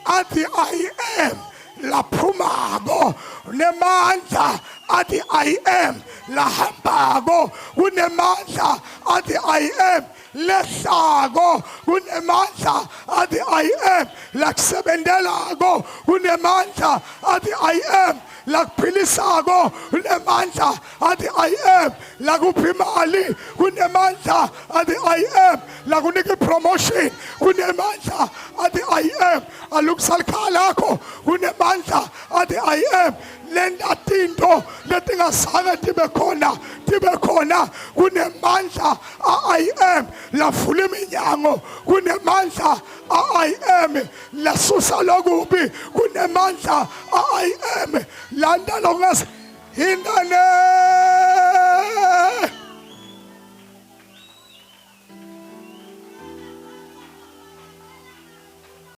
athi I am laphumako, kunemandla athi I am lahambako, kunemandla athi I am lesako, kunemandla athi I am lakusebendelako, kunemandla athi I am lakuphilisako, kunemandla athi I am lakuphi imali, kunemandla athi I am lakunika promotion, kunemandla athi I am alukusalkha lakho, kunemandla athi I am lenda tinto letingasake tibe khona, kunemandla I am lavula iminyango, kunemandla I am lasusa lokubi, kunemandla I am landa longas in the name